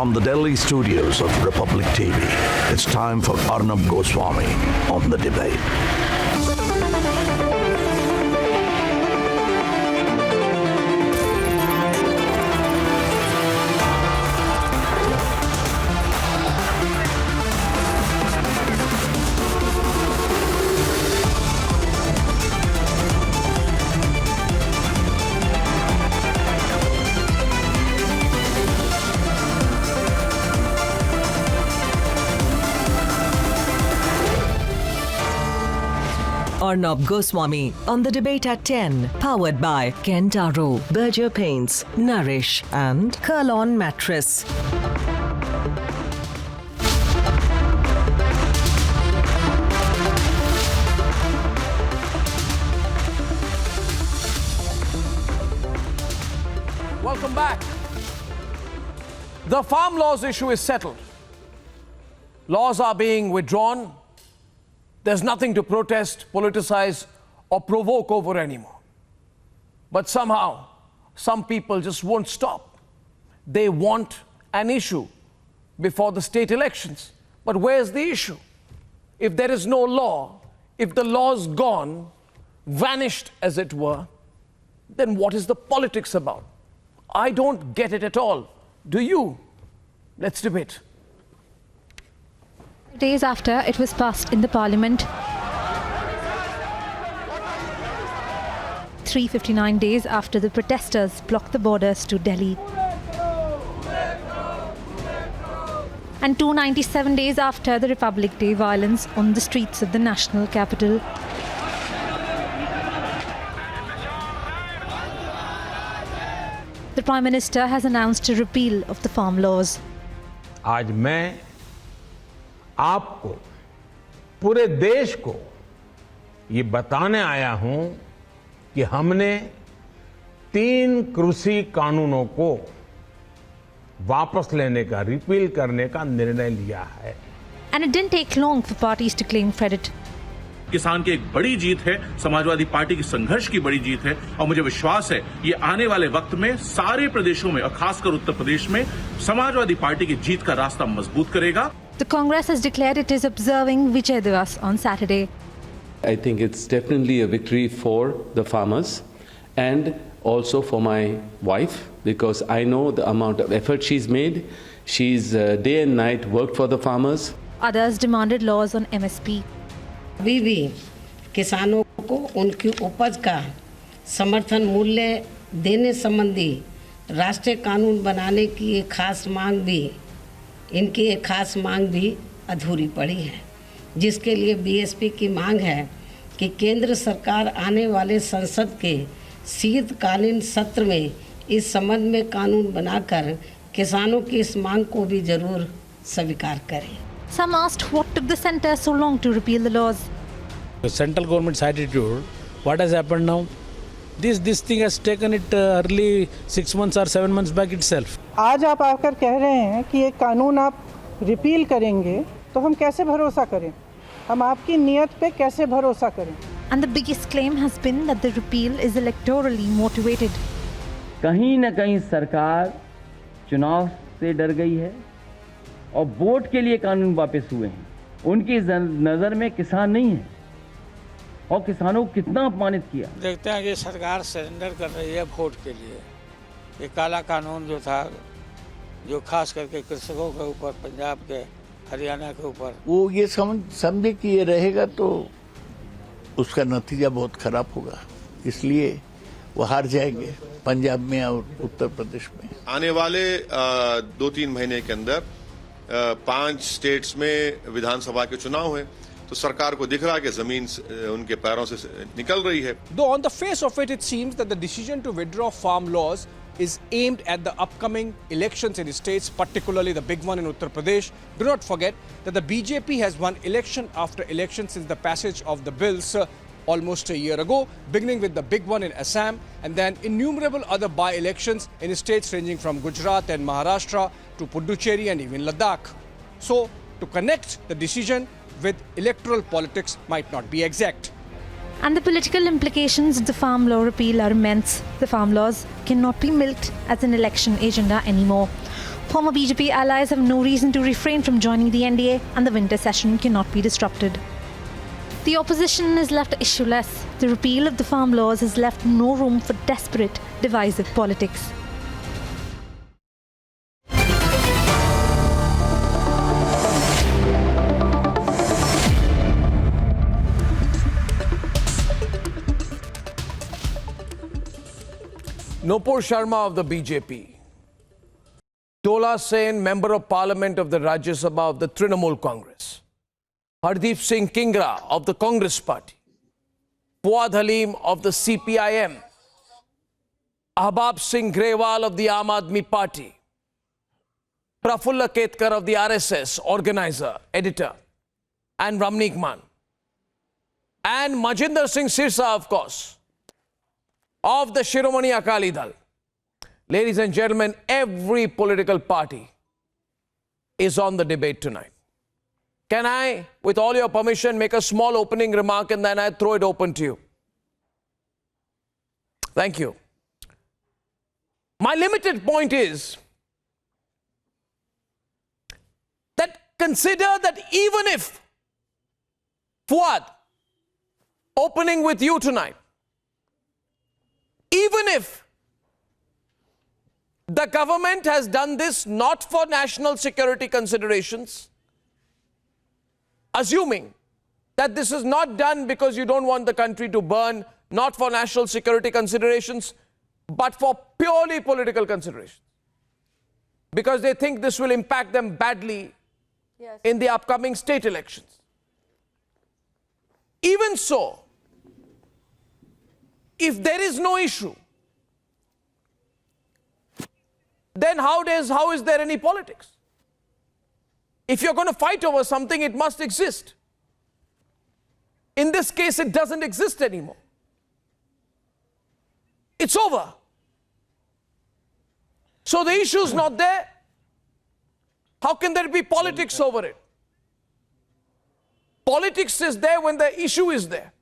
From the Delhi studios of Republic TV, it's time for Arnab Goswami on The Debate. Arnab Goswami on The Debate at 10, powered by Kentaro, Berger Paints, Nourish and Kurlon Mattress. Welcome back. The farm laws issue is settled. Laws are being withdrawn. There's nothing to protest, politicize, or provoke over anymore. But somehow, some people just won't stop. They want an issue before the state elections. But where's the issue? If there is no law, if the law's gone, vanished as it were, then what is the politics about? I don't get it at all. Do you? Let's debate. Days after it was passed in the parliament, 359 days after the protesters blocked the borders to Delhi, and 297 days after the Republic Day violence on the streets of the national capital. The Prime Minister has announced a repeal of the farm laws. आज मैं आपको, पूरे देश को ये बताने आया हूं कि हमने 3 कृषि कानूनों को वापस लेने का, रिपील करने का निर्णय लिया है. And it didn't take long for parties to claim credit. किसान की एक बड़ी जीत है, समाजवादी पार्टी की संघर्ष की बड़ी जीत है और मुझे विश्वास है ये आने वाले वक्त में सारे प्रदेशों में और खासकर उत्तर प्रदेश में समाजवादी पार्टी की जीत का रास्ता मजबूत करेगा. The Congress has declared it is observing Vijay Diwas on Saturday. I think it's definitely a victory for the farmers and also for my wife, because I know the amount of effort she's made. She's day and night worked for the farmers. Others demanded laws on MSP. अभी भी किसानों को उनकी उपज का समर्थन मूल्य देने संबंधी राष्ट्रीय कानून बनाने की एक खास मांग भी अधूरी पड़ी है, जिसके लिए बीएसपी की मांग है कि केंद्र सरकार आने वाले संसद के शीतकालीन सत्र में इस संबंध में कानून बनाकर किसानों की इस मांग को भी जरूर स्वीकार करें. Some asked what took the centre so long to repeal the laws. The central government's attitude, what has happened now? This thing has taken it early 6 months or 7 months back itself. आज आप आकर कह रहे हैं कि ये कानून आप रिपील करेंगे, तो हम कैसे भरोसा करें? हम आपकी नियत पे कैसे भरोसा करें? And the biggest claim has been that the repeal is electorally motivated. कहीं न कहीं सरकार चुनाव से डर गई है और वोट के लिए कानून वापस हुए हैं. उनकी नज़र में किसान नहीं है और किसानों को कितना अपमानित किया. देखते हैं कि सरकार सरेंडर कर रही है वोट के लिए. ये काला कानून जो था, जो खास करके कृषकों के ऊपर, पंजाब के, हरियाणा के ऊपर, वो ये समझे कि ये रहेगा तो उसका नतीजा बहुत खराब होगा, इसलिए वो हार जाएंगे पंजाब में और उत्तर प्रदेश में. आने वाले 2-3 महीने के अंदर 5 स्टेट्स में विधानसभा के चुनाव है, तो सरकार को दिख रहा है कि जमीन उनके पैरों से निकल रही है. Though on the face of it, it seems that the decision to withdraw farm laws is aimed at the upcoming elections in the states, particularly the big one in Uttar Pradesh. Do not forget that the BJP has won election after election since the passage of the bills almost a year ago, beginning with the big one in Assam and then innumerable other by-elections in states ranging from Gujarat and Maharashtra to Puducherry and even Ladakh. So, to connect the decision with electoral politics might not be exact. And the political implications of the farm law repeal are immense. The farm laws cannot be milked as an election agenda anymore. Former BJP allies have no reason to refrain from joining the NDA, and the winter session cannot be disrupted. The opposition is left issueless. The repeal of the farm laws has left no room for desperate, divisive politics. Nupur Sharma of the BJP, Dola Sen, Member of Parliament of the Rajya Sabha of the Trinamool Congress, Hardeep Singh Kingra of the Congress Party, Fuad Halim of the CPIM, Ahbab Singh Grewal of the Aam Aadmi Party, Prafulla Ketkar of the RSS, organizer, editor, and Ramneek Man, and Majinder Singh Sirsa, of course, of the Shiromani Akali Dal. Ladies and gentlemen, every political party is on the debate tonight. Can I, with all your permission, make a small opening remark and then I throw it open to you? Thank you. My limited point is that consider that even if, Fuad, opening with you tonight, even if the government has done this not for national security considerations, assuming that this is not done because you don't want the country to burn, not for national security considerations, but for purely political considerations, because they think this will impact them badly in the upcoming state elections. Even so, if there is no issue, then how is there any politics? If you're going to fight over something, it must exist. In this case, it doesn't exist anymore. It's over. So the issue is not there. How can there be politics over it? Politics is there when the issue is there.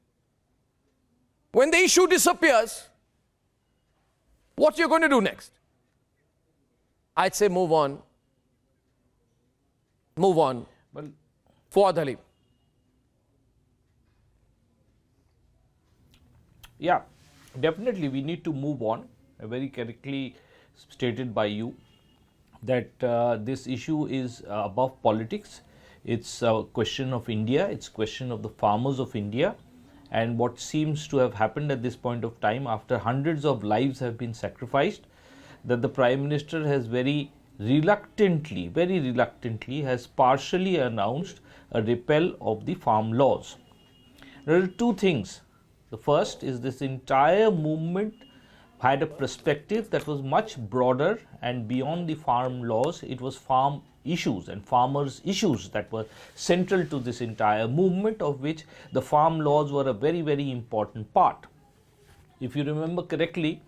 When the issue disappears, what you're going to do next? I'd say move on. Move on. Well, Fuad Halim. Yeah, definitely we need to move on. Very correctly stated by you that this issue is above politics. It's a question of India. It's a question of the farmers of India. And what seems to have happened at this point of time, after hundreds of lives have been sacrificed, that the Prime Minister has very reluctantly has partially announced a repeal of the farm laws. There are two things. The first is this entire movement had a perspective that was much broader and beyond the farm laws. It was farm issues and farmers' issues that were central to this entire movement, of which the farm laws were a very, very important part. If you remember correctly,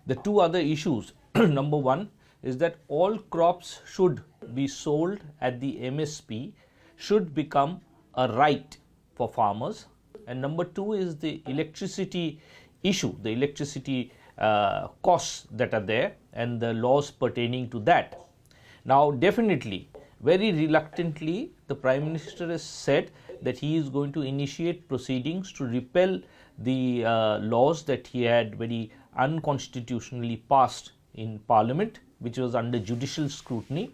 the two other issues, number one is that all crops should be sold at the MSP, should become a right for farmers, and number two is the electricity issue, the electricity costs that are there and the laws pertaining to that. Now, definitely, very reluctantly, the Prime Minister has said that he is going to initiate proceedings to repeal the laws that he had very unconstitutionally passed in Parliament, which was under judicial scrutiny.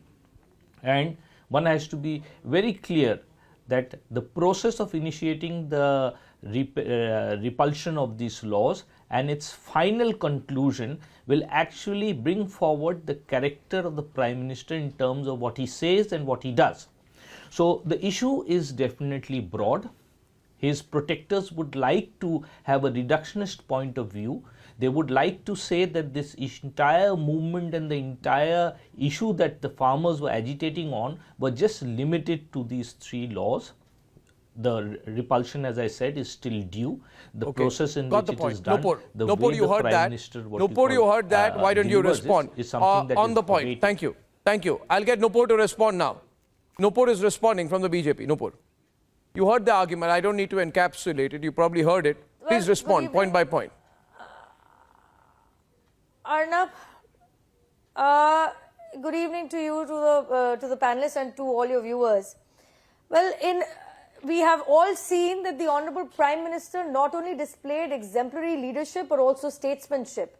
And one has to be very clear that the process of initiating the repulsion of these laws and its final conclusion will actually bring forward the character of the Prime Minister in terms of what he says and what he does. So the issue is definitely broad. His protectors would like to have a reductionist point of view. They would like to say that this entire movement and the entire issue that the farmers were agitating on were just limited to these three laws. The repulsion, as I said, is still due. The process in which it is done, Nupur, you heard that. Nupur, you heard that. Why don't you respond on the point? Thank you. Thank you. I'll get Nupur to respond now. Nupur is responding from the BJP. Nupur, you heard the argument. I don't need to encapsulate it. You probably heard it. Please respond point by point. Arnab, good evening to you, to the panelists and to all your viewers. Well, we have all seen that the Honorable Prime Minister not only displayed exemplary leadership but also statesmanship.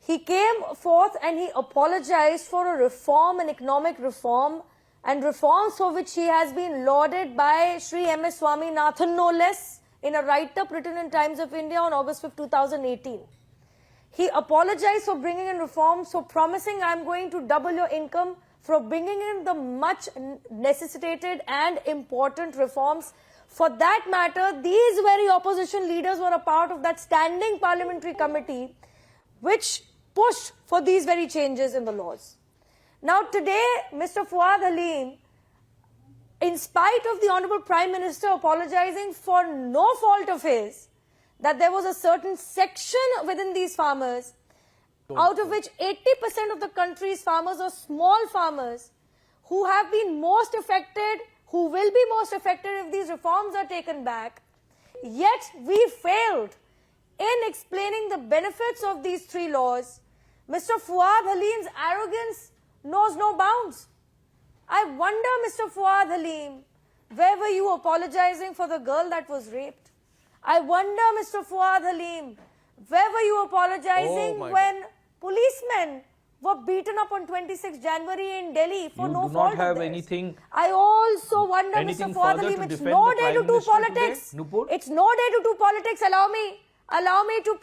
He came forth and he apologized for a reform, an economic reform, and reforms for which he has been lauded by Sri M.S. Swaminathan, no less, in a write-up written in Times of India on August 5, 2018. He apologized for bringing in reforms, for promising I'm going to double your income, for bringing in the much necessitated and important reforms. For that matter, these very opposition leaders were a part of that standing parliamentary committee which pushed for these very changes in the laws. Now today, Mr. Fuad Halim, in spite of the Honorable Prime Minister apologizing for no fault of his, that there was a certain section within these farmers, out of which 80% of the country's farmers are small farmers, who have been most affected, who will be most affected if these reforms are taken back. Yet we failed in explaining the benefits of these three laws. Mr. Fuad Halim's arrogance knows no bounds. I wonder, Mr. Fuad Halim, where were you apologizing for the girl that was raped? I wonder, Mr. Fuad Halim, where were you apologizing when policemen were beaten up on 26 January in Delhi for no fault of theirs? I also wonder, Mr. Fuad Halim, it's no day to do politics. It's no day to do politics. Allow me to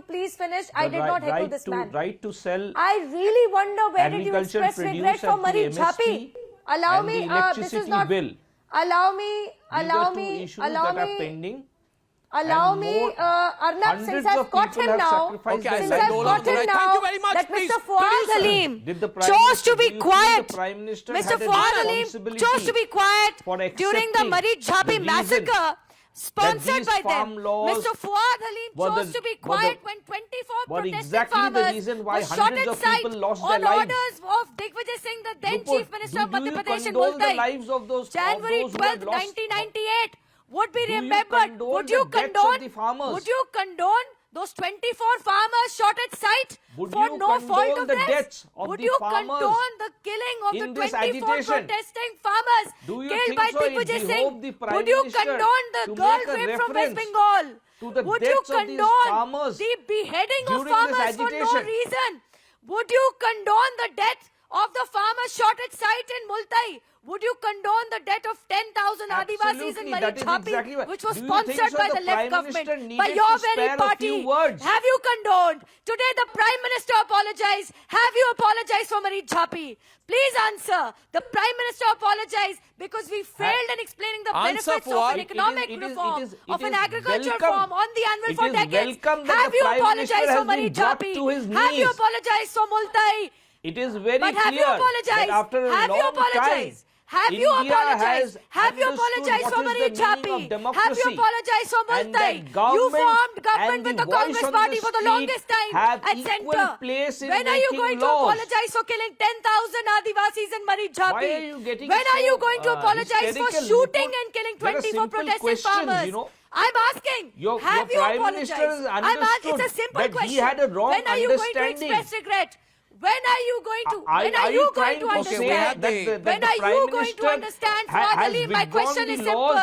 please finish. I did not heckle this man. Right to sell. I really wonder where did you express regret for Marie Jhapi? Allow me. This is not. Bill. Allow me. Arnab, since I've got him now, that Mr. Fuad Halim chose to be quiet. Mr. Fuad Halim chose to be quiet during the Marie Jhapi massacre sponsored by them. Mr. Fuad Halim chose to be quiet when 24 protesting farmers were shot at sight on orders of Digvijay Singh, the then Chief Minister of Madhya Pradesh in Multai. January 12, 1998 would be remembered. Would you condone those 24 farmers shot at sight for no fault of theirs? Would you condone the killing of the 24 protesting farmers killed by Digvijay Singh? Would you condone the girl raped from West Bengal? Would you condone the beheading of farmers for no reason? Would you condone the death of the farmers shot at sight in Multai? Would you condone the death of 10,000 Adivasis in Marie Jhapi, which was sponsored by the left government, by your very party? Have you condoned? Today the Prime Minister apologized. Have you apologized for Marie Jhapi? Please answer. The Prime Minister apologized because we failed in explaining the benefits of an economic reform, of an agriculture reform on the anvil for decades. Have you apologized for Marie Jhapi? Have you apologized for Multai? It is very clear that after a long time, Have you apologized? Have you apologized for Marie Jhapi? Have you apologized for Multai? You formed government with the Congress party for the longest time at center. When are you going to apologize for killing 10,000 Adivasis in Marie Jhapi? When are you going to apologize for shooting and killing 24 protesting farmers? I'm asking, have you apologized? It's a simple question. When are you going to express regret? When are you going to understand? When are you going to understand, Fuad Halim? My question is simple.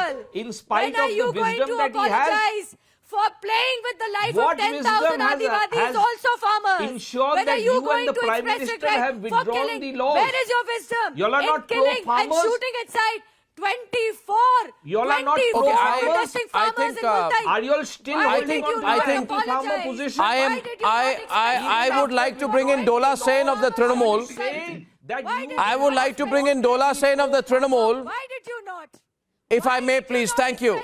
When are you going to apologize for playing with the life of 10,000 Adivasis, also farmers? When are you going to express regret for killing? Where is your wisdom in killing and shooting at sight 24 protesting farmers in Multai? Are you all still holding on to the anti-farmer position? I would like to bring in Dola Sen of the Trinamool. I would like to bring in Dola Sen of the Trinamool. Why did you not? If I may, please. Thank you.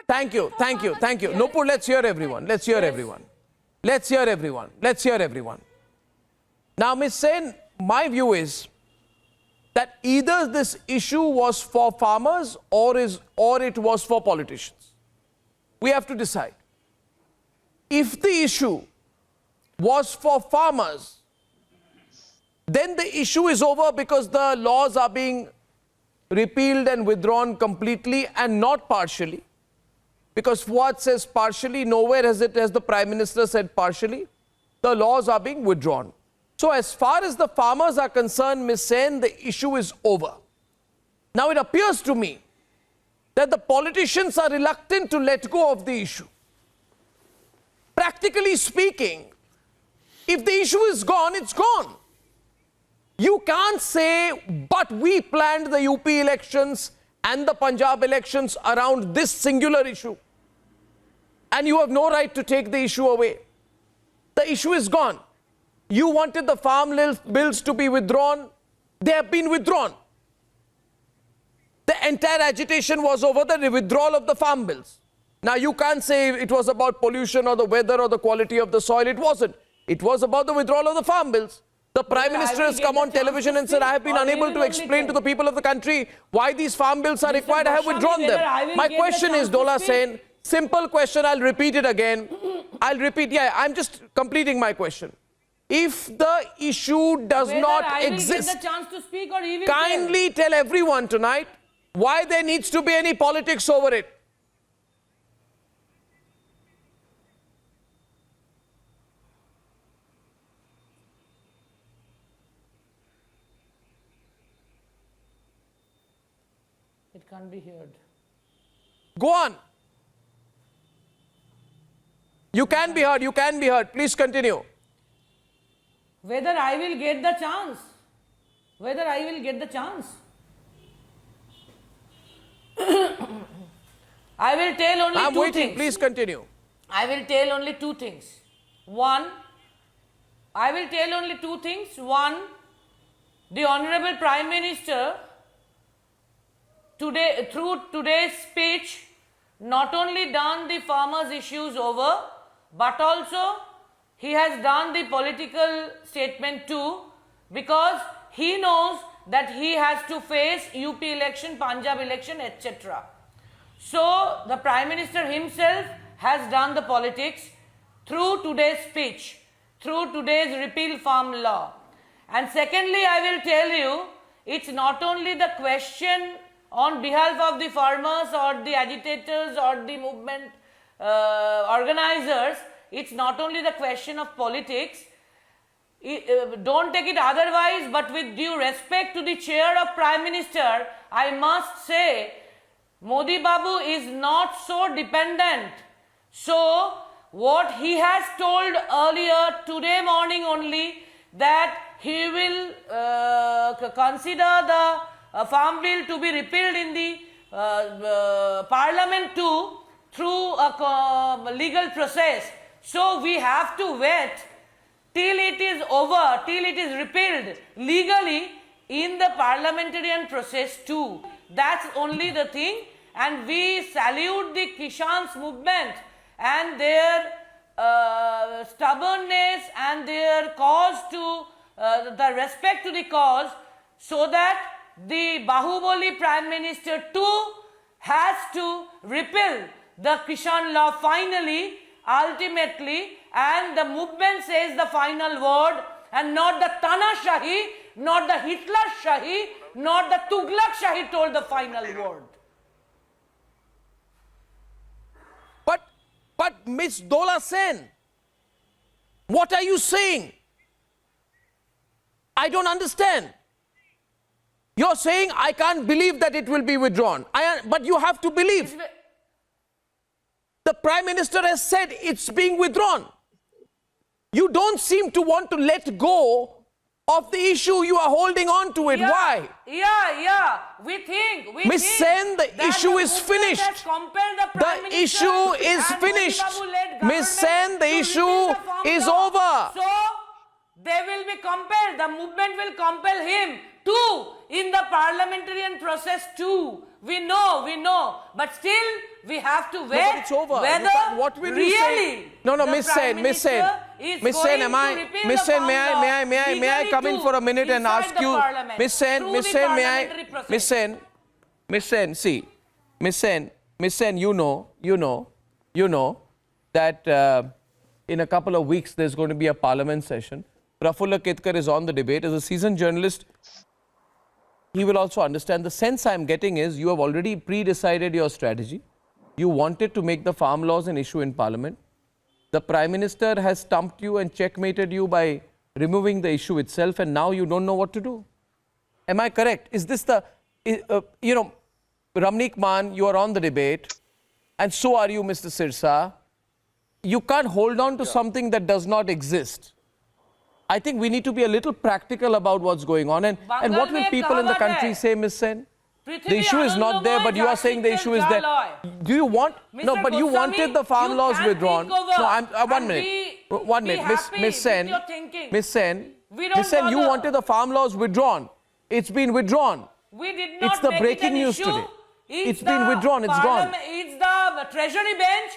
Thank you. Nupur, let's hear everyone. Now, Ms. Sen, my view is that either this issue was for farmers or it was for politicians. We have to decide. If the issue was for farmers, then the issue is over because the laws are being repealed and withdrawn completely and not partially. Because Fuad says partially, nowhere has the Prime Minister said partially. The laws are being withdrawn. So as far as the farmers are concerned, Ms. Sen, the issue is over. Now it appears to me that the politicians are reluctant to let go of the issue. Practically speaking, if the issue is gone, it's gone. You can't say, but we planned the UP elections and the Punjab elections around this singular issue, and you have no right to take the issue away. The issue is gone. You wanted the farm bills to be withdrawn. They have been withdrawn. The entire agitation was over the withdrawal of the farm bills. Now you can't say it was about pollution or the weather or the quality of the soil. It wasn't. It was about the withdrawal of the farm bills. The Prime Minister has come on television and said, I have been unable to explain to the people of the country why these farm bills are required. I have withdrawn them. My question is, Dola Sen, simple question, I'll repeat it again. I'm just completing my question. If the issue does not exist, kindly tell everyone tonight why there needs to be any politics over it. It can't be heard. Go on. You can be heard. You can be heard. Please continue. Whether I will get the chance. Whether I will get the chance. I will tell only I'm two waiting. things. Please continue. I will tell only two things. One, I will tell only two things. One, the Honorable Prime Minister today, through today's speech, not only done the farmers' issues over, but also he has done the political statement too, because he knows that he has to face UP election, Punjab election, etc. So the Prime Minister himself has done the politics through today's speech, through today's repeal farm law. And secondly, I will tell you, it's not only the question on behalf of the farmers or the agitators or the movement organizers, it's not only the question of politics. Don't take it otherwise, but with due respect to the chair of Prime Minister, I must say, Modi Babu is not so dependent. So, what he has told earlier today morning only, that he will consider the farm bill to be repealed in the parliament too, through a legal process. So, we have to wait till it is over, till it is repealed legally in the parliamentarian process too. That's only the thing, and we salute the Kishan's movement and their stubbornness and their cause to, the respect to the cause, so that the Bahubali Prime Minister too has to repeal the Kishan law finally, ultimately, and the movement says the final word, and not the Tanashahi, not the Hitler Shahi, not the Tughlaq Shahi told the final word. But Ms. Dola Sen, what are you saying? I don't understand. You're saying I can't believe that it will be withdrawn. But you have to believe. The Prime Minister has said it's being withdrawn. You don't seem to want to let go of the issue. You are holding on to it. Yeah, Why? Yeah. We think. Ms. Sen, the issue is finished. The issue is finished. Ms. Sen, the issue is over. So, they will be compelled. The movement will compel him too in the parliamentarian process too. We know. But still, we have to wait. No, but it's over. Whether What will really you say? No, Miss Sen, Miss Sen, may I come in for a minute and ask you, Miss Sen, see, Miss Sen, you know that in a couple of weeks there's going to be a parliament session. Prafulla Ketkar is on the debate. As a seasoned journalist, he will also understand. The sense I'm getting is you have already pre-decided your strategy. You wanted to make the farm laws an issue in Parliament. The Prime Minister has stumped you and checkmated you by removing the issue itself, and now you don't know what to do. Am I correct? Is this the, Ramneek Mann, you are on the debate, and so are you, Mr. Sirsa. You can't hold on to something that does not exist. I think we need to be a little practical about what's going on. And what will people in the country say, Ms. Sen? The issue is not there, but you are saying the issue is there. Do you want... No, but you wanted the farm laws withdrawn. No, one minute. Ms. Sen, you wanted the farm laws withdrawn. It's been withdrawn. We did not It's the breaking news today. It's been withdrawn. It's gone. It's the Treasury bench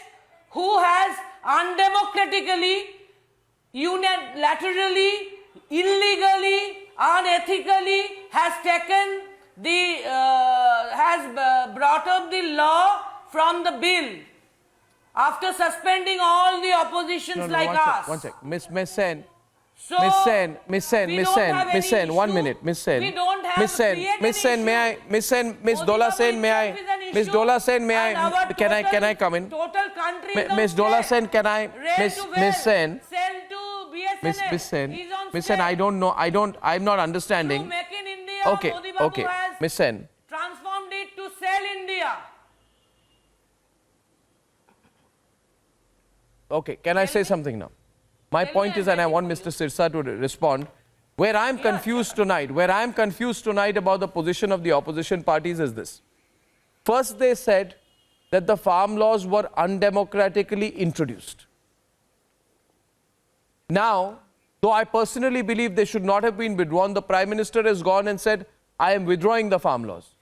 who has undemocratically, unilaterally, illegally, unethically has taken the brought up the law from the bill after suspending all the oppositions like us. One sec. Miss Sen. So, Miss Sen, 1 minute. Miss Sen, may I, Miss Dola Sen, may I, Miss Dola Sen, may I, can I come in? Total country Miss Dola Sen, can I, Miss Sen, Miss Sen, I don't know, I'm not understanding. Make in India, Okay, Modi Babu okay, has Miss Sen. transformed it to sell India. Okay, can I say something now? My point is, and I want Mr. Sirsa to respond, where I'm confused tonight about the position of the opposition parties is this. First, they said that the farm laws were undemocratically introduced. Now, though I personally believe they should not have been withdrawn, the Prime Minister has gone and said, I am withdrawing the farm laws.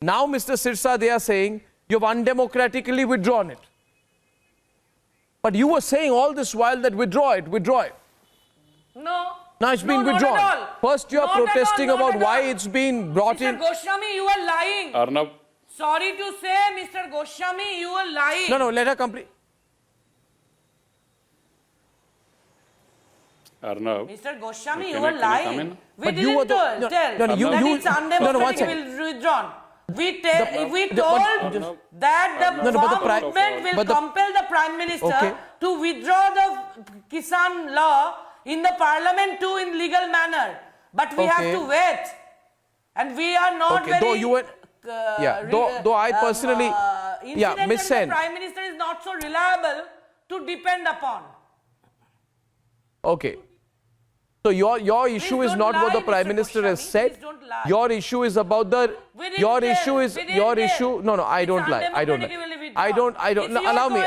Now, Mr. Sirsa, they are saying, you have undemocratically withdrawn it. But you were saying all this while that withdraw it. No. Now it's been withdrawn. Not at all. First you are Not protesting at all, about why it's been brought in. Mr. Goswami, you are lying. Arnab. Sorry to say, Mr. Goswami, you are lying. No, let her complete. Arnab. Mr. Goswami, you Can are I come lying. in? We But didn't you were the- tell no, that no, you- it's undemocratically withdrawn. We told that the farm movement will compel the Prime Minister to withdraw the Kisan law in the Parliament too in legal manner. But we have to wait. And we are not very... Though you were... though I personally... Miss Sen. The Prime Minister is not so reliable to depend upon. Okay. So your issue is not what the Prime Minister has said. Your issue is about the... Your issue is... No, I don't lie.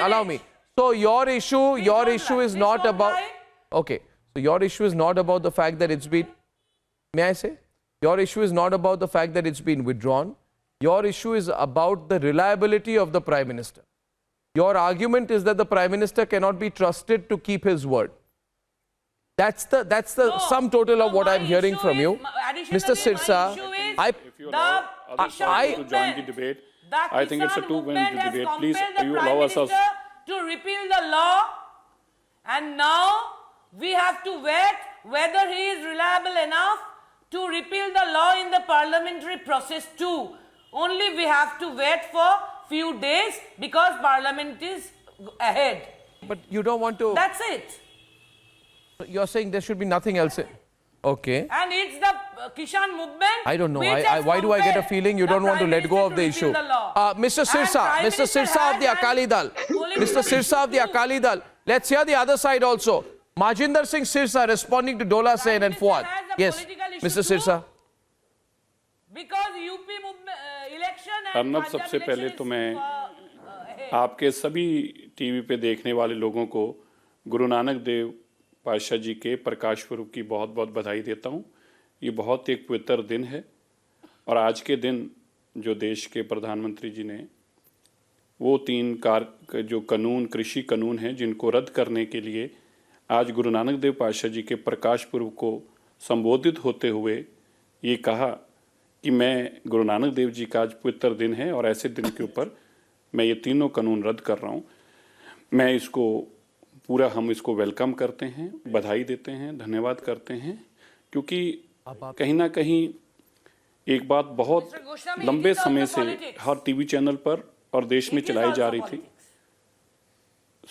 Allow me. So your issue is not about... Okay. So your issue is not about the fact that it's been... May I say? Your issue is not about the fact that it's been withdrawn. Your issue is about the reliability of the Prime Minister. Your argument is that the Prime Minister cannot be trusted to keep his word. That's the sum total of what I'm hearing from you. Mr. Sirsa, If you allow others to join the debate, I think it's a two-minute debate. Please, you allow us to repeal the law, and now we have to wait whether he is reliable enough to repeal the law in the parliamentary process too. Only we have to wait for few days because Parliament is ahead. But you don't want to... That's it. You're saying there should be nothing else. Okay. And it's the Kisan movement. I don't know. Why do I get a feeling you don't want to let go of the issue? Mr. Sirsa of the Akali Dal. Mr. Sirsa of the Akali Dal. Let's hear the other side also. Majinder Singh Sirsa responding to Dola Sen and Fuad. Yes, Mr. Sirsa. Because UP election and Arnab, सबसे पहले तो मैं आपके सभी TV पे देखने वाले लोगों को गुरु नानक देव पातशाह जी के प्रकाश पुर्ब की बहुत बहुत बधाई देता हूँ। ये बहुत एक पवित्र दिन है और आज के दिन जो देश के प्रधानमंत्री जी ने वो 3 जो कानून, कृषि कानून हैं, जिनको रद्द करने के लिए आज गुरु नानक देव पातशाह जी के प्रकाश पुर्ब को संबोधित होते हुए ये कहा कि मैं गुरु नानक देव जी का आज पवित्र दिन है और ऐसे दिन के ऊपर मैं ये 3 कानून रद्द कर रहा हूँ। मैं इसको पूरा हम इसको वेलकम करते हैं, बधाई देते हैं, धन्यवाद करते हैं, क्योंकि कहीं ना कहीं एक बात बहुत लंबे समय से हर टीवी चैनल पर और देश में चलाई जा रही थी।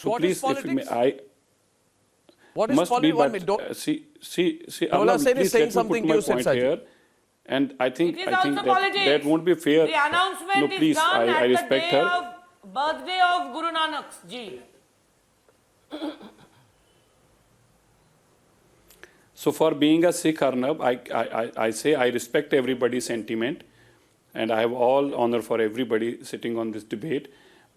So please What is must be, following? but see, Dola Sen is please saying let me something put to my you, point Sirsaji. here. And I think It is also politics. that won't be fair. The announcement No, please, is done I at respect the day her. of birthday of Guru Nanak ji. So for being a Sikh, Arnab, I say I respect everybody's sentiment, and I have all honor for everybody sitting on this debate.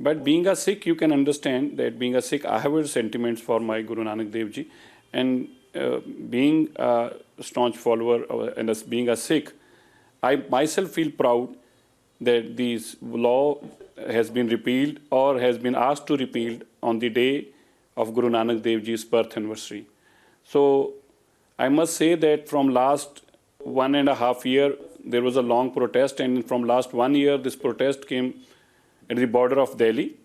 But being a Sikh, you can understand that being a Sikh, I have sentiments for my Guru Nanak Dev Ji, and being a staunch follower and as being a Sikh, I myself feel proud that this law has been repealed or has been asked to repealed on the day of Guru Nanak Dev Ji's birth anniversary. So I must say that from last 1.5 years, there was a long protest, and from last 1 year, this protest came at the border of Delhi,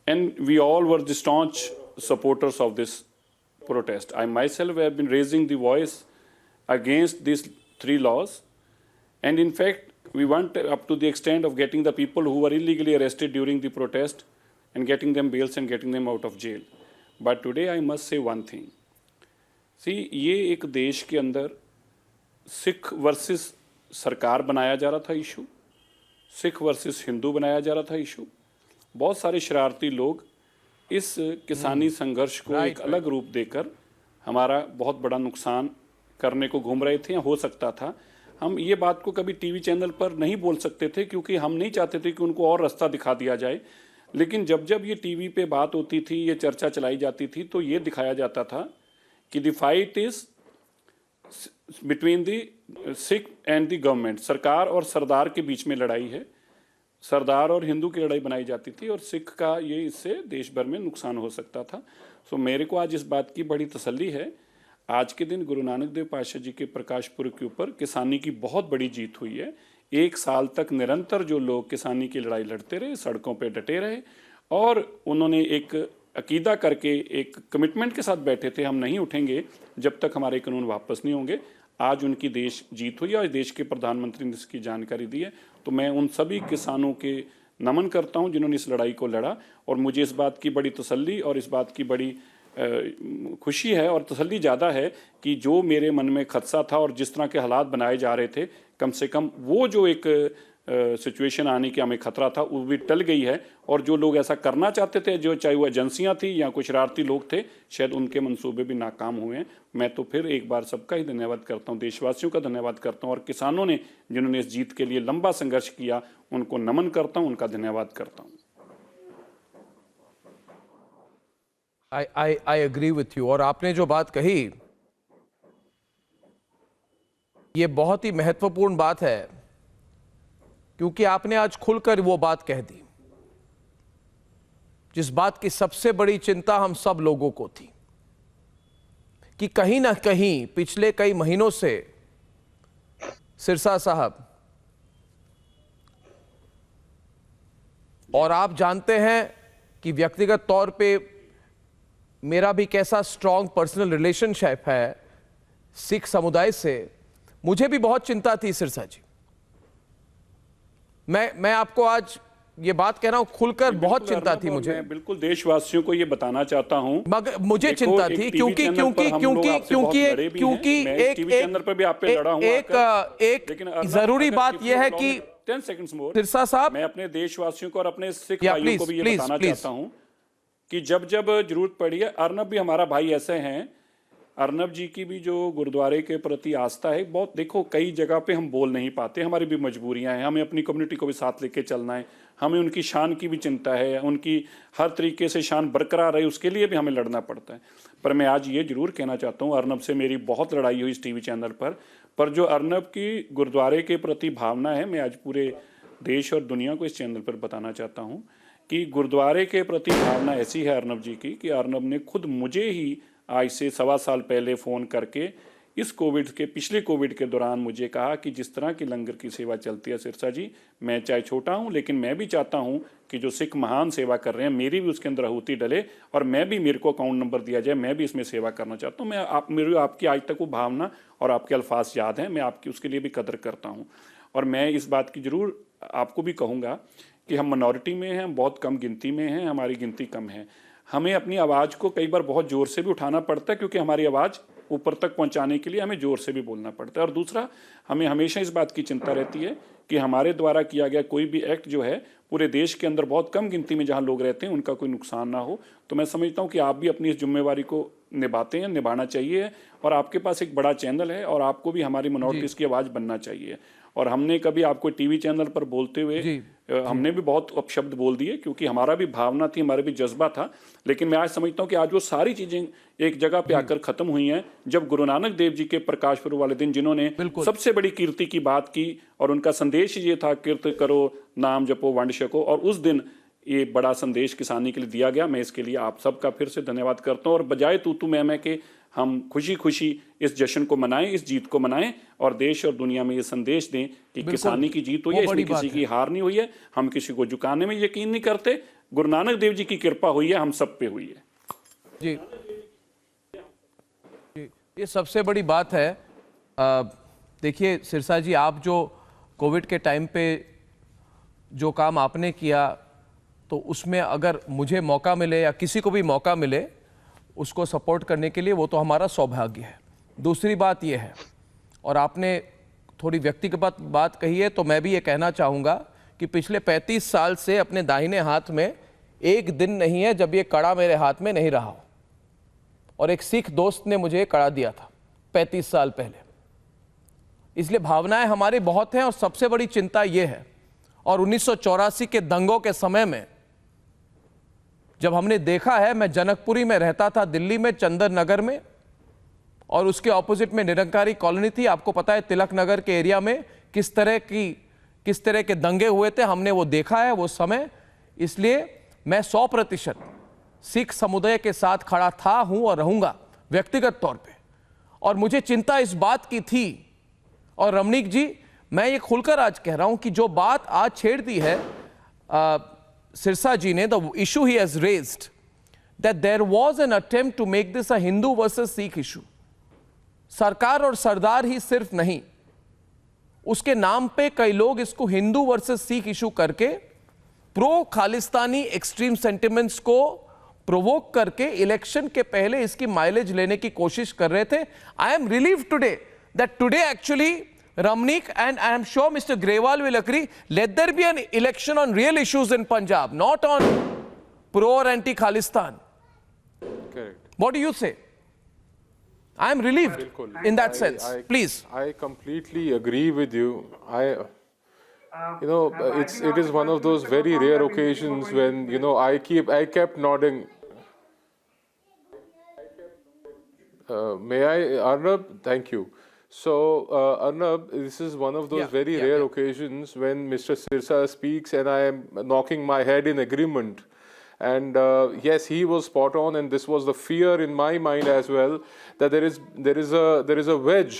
and we all were the staunch supporters of this protest. I myself have been raising the voice against these 3 laws, and in fact, we went up to the extent of getting the people who were illegally arrested during the protest and getting them bails and getting them out of jail. But today I must say one thing. See, ये एक देश के अंदर Sikh versus सरकार बनाया जा रहा था इशू, सिख वर्सेस हिंदू बनाया जा रहा था इशू। बहुत सारे शरारती लोग इस किसानी संघर्ष को एक अलग रूप देकर हमारा बहुत बड़ा नुकसान करने को घूम रहे थे, या हो सकता था। हम ये बात को कभी टीवी चैनल पर नहीं बोल सकते थे, क्योंकि हम नहीं चाहते थे कि उनको और रास्ता दिखा दिया जाए। लेकिन जब जब ये टीवी पे बात होती थी, ये चर्चा चलाई जाती थी, तो ये दिखाया जाता था कि the fight is between the Sikh and the government. सरकार और सरदार के बीच में लड़ाई है, सरदार और हिंदू की लड़ाई बनाई जाती थी, और सिख का ये इससे देश भर में नुकसान हो सकता था। सो मेरे को आज इस बात की बड़ी तसल्ली है, आज के दिन गुरु नानक देव पातशाह जी के प्रकाश पुर्ब के ऊपर किसानी की बहुत बड़ी जीत हुई है। 1 साल तक निरंतर जो लोग किसानी की लड़ाई लड़ते रहे, सड़कों पे डटे रहे, और उन्होंने एक अकीदा करके एक कमिटमेंट के साथ बैठे थे, हम नहीं उठेंगे जब तक हमारे कानून वापस नहीं होंगे। आज उनकी देश जीत हुई है और देश के प्रधानमंत्री ने इसकी जानकारी दी है। तो मैं उन सभी किसानों के नमन करता हूं जिन्होंने इस लड़ाई को लड़ा, और मुझे इस बात की बड़ी तसल्ली और इस बात की बड़ी खुशी है और तसल्ली ज़्यादा है कि जो मेरे मन में खदशा था और जिस तरह के हालात बनाए जा रहे थे, कम से कम वो जो एक सिचुएशन आने की हमें खतरा था वो भी टल गई है। और जो लोग ऐसा करना चाहते थे, जो चाहे वो एजेंसियां थी या कुछ शरारती लोग थे, शायद उनके मंसूबे भी नाकाम हुए हैं। मैं तो फिर एक बार सबका ही धन्यवाद करता हूं, देशवासियों का धन्यवाद करता हूं, और किसानों ने जिन्होंने इस जीत के लिए लंबा संघर्ष किया, उनको नमन करता हूं, उनका धन्यवाद करता हूं। I agree with you। और आपने जो बात कही ये बहुत ही महत्वपूर्ण बात है, क्योंकि आपने आज खुलकर वो बात कह दी जिस बात की सबसे बड़ी चिंता हम सब लोगों को थी, कि कहीं ना कहीं पिछले कई महीनों से सिरसा साहब, और आप जानते हैं कि व्यक्तिगत तौर पे मेरा भी कैसा स्ट्रॉन्ग पर्सनल रिलेशनशिप है सिख समुदाय से, मुझे भी बहुत चिंता थी सिरसा जी। मैं आपको आज ये बात कह रहा हूं खुलकर, बहुत चिंता थी मुझे। मैं बिल्कुल देशवासियों को ये बताना चाहता हूं, मगर मुझे चिंता थी क्योंकि एक जरूरी बात यह है कि 10 सेकंड्स मोर सिरसा साहब, मैं अपने देशवासियों को और अपने सिख भाइयों को भी ये बताना चाहता हूं कि जब जब जरूरत पड़ी है, अर्नब भी हमारा भाई ऐसे हैं, अर्नब जी की भी जो गुरुद्वारे के प्रति आस्था है बहुत, देखो कई जगह पे हम बोल नहीं पाते, हमारी भी मजबूरियां हैं, हमें अपनी कम्युनिटी को भी साथ लेके चलना है, हमें उनकी शान की भी चिंता है, उनकी हर तरीके से शान बरकरार रहे उसके लिए भी हमें लड़ना पड़ता है। पर मैं आज ये जरूर कहना चाहता हूँ, अर्नब से मेरी बहुत लड़ाई हुई इस टीवी चैनल पर जो अर्नब की गुरुद्वारे के प्रति भावना है, मैं आज पूरे देश और दुनिया को इस चैनल पर बताना चाहता हूँ कि गुरुद्वारे के प्रति भावना ऐसी है अर्नब जी की कि अर्नब ने खुद मुझे ही आज से 1.25 साल पहले फ़ोन करके इस पिछले कोविड के दौरान मुझे कहा कि जिस तरह की लंगर की सेवा चलती है सिरसा जी, मैं चाहे छोटा हूं लेकिन मैं भी चाहता हूं कि जो सिख महान सेवा कर रहे हैं मेरी भी उसके अंदर आहुति डले, और मैं भी, मेरे को अकाउंट नंबर दिया जाए, मैं भी इसमें सेवा करना चाहता हूं। मेरी आपकी आज तक वो भावना और आपके अल्फाज याद हैं, मैं आपकी उसके लिए भी कदर करता हूँ। और मैं इस बात की ज़रूर आपको भी कहूँगा कि हम मिनॉरिटी में हैं, हम बहुत कम गिनती में हैं, हमारी गिनती कम है। हमें अपनी आवाज़ को कई बार बहुत ज़ोर से भी उठाना पड़ता है, क्योंकि हमारी आवाज़ ऊपर तक पहुंचाने के लिए हमें ज़ोर से भी बोलना पड़ता है। और दूसरा, हमें हमेशा इस बात की चिंता रहती है कि हमारे द्वारा किया गया कोई भी एक्ट जो है पूरे देश के अंदर बहुत कम गिनती में जहां लोग रहते हैं उनका कोई नुकसान ना हो। तो मैं समझता हूं कि आप भी अपनी इस जिम्मेवारी को निभाते हैं, निभाना चाहिए, और आपके पास एक बड़ा चैनल है और आपको भी हमारी मिनॉरिटीज़ की आवाज़ बनना चाहिए। और हमने कभी आपको टीवी चैनल पर बोलते हुए हमने भी बहुत अपशब्द बोल दिए, क्योंकि हमारा भी भावना थी, हमारा भी जज्बा था। लेकिन मैं आज समझता हूं कि आज वो सारी चीज़ें एक जगह पे आकर ख़त्म हुई हैं, जब गुरु नानक देव जी के प्रकाश पर्व वाले दिन जिन्होंने सबसे बड़ी कीर्ति की बात की, और उनका संदेश ये था, कीर्त करो, नाम जपो, वंड छको, और उस दिन ये बड़ा संदेश किसानी के लिए दिया गया। मैं इसके लिए आप सबका फिर से धन्यवाद करता हूँ। और बजाय तू मैं के हम खुशी खुशी इस जश्न को मनाएं, इस जीत को मनाएं, और देश और दुनिया में ये संदेश दें कि किसानी की जीत हुई है, इसमें किसी की हार नहीं हुई है, हम किसी को झुकाने में यकीन नहीं करते। गुरु नानक देव जी की कृपा हुई है, हम सब पे हुई है। जी, ये सबसे बड़ी बात है। देखिए सिरसा जी, आप जो कोविड के टाइम पे जो काम आपने किया, तो उसमें अगर मुझे मौका मिले या किसी को भी मौका मिले उसको सपोर्ट करने के लिए, वो तो हमारा सौभाग्य है। दूसरी बात ये है, और आपने थोड़ी व्यक्तिगत बात कही है, तो मैं भी ये कहना चाहूँगा कि पिछले 35 साल से अपने दाहिने हाथ में एक दिन नहीं है जब ये कड़ा मेरे हाथ में नहीं रहा हो। और एक सिख दोस्त ने मुझे कड़ा दिया था 35 साल पहले। इसलिए भावनाएं हमारी बहुत हैं, और सबसे बड़ी चिंता ये है, और 1984 के दंगों के समय में जब हमने देखा है, मैं जनकपुरी में रहता था, दिल्ली में चंदन नगर में, और उसके ऑपोजिट में निरंकारी कॉलोनी थी। आपको पता है तिलक नगर के एरिया में किस तरह के दंगे हुए थे, हमने वो देखा है वो समय। इसलिए मैं 100% सिख समुदाय के साथ खड़ा था, हूं और रहूंगा व्यक्तिगत तौर पे। और मुझे चिंता इस बात की थी, और रमणीक जी, मैं ये खुलकर आज कह रहा हूं कि जो बात आज छेड़ दी है सिरसा जी ने, the issue he has raised, that there was an attempt to make this a Hindu versus Sikh issue. सरकार और सरदार ही सिर्फ नहीं, उसके नाम पे कई लोग इसको हिंदू वर्सेस सिख इशू करके प्रो खालिस्तानी एक्सट्रीम सेंटिमेंट्स को प्रोवोक करके इलेक्शन के पहले इसकी माइलेज लेने की कोशिश कर रहे थे। I am relieve today that today actually Ramnik, and I am sure Mr. Grewal will agree, let there be an election on real issues in Punjab, not on pro or anti-Khalistan. Correct. What do you say? I am relieved in that sense. Please. I completely agree with you. It is one of those very rare occasions when, I kept nodding. May I, Arnab? Thank you. So, Arnab, this is one of those very rare occasions when Mr. Sirsa speaks and I am knocking my head in agreement. And yes, he was spot on, and this was the fear in my mind as well, that there is a wedge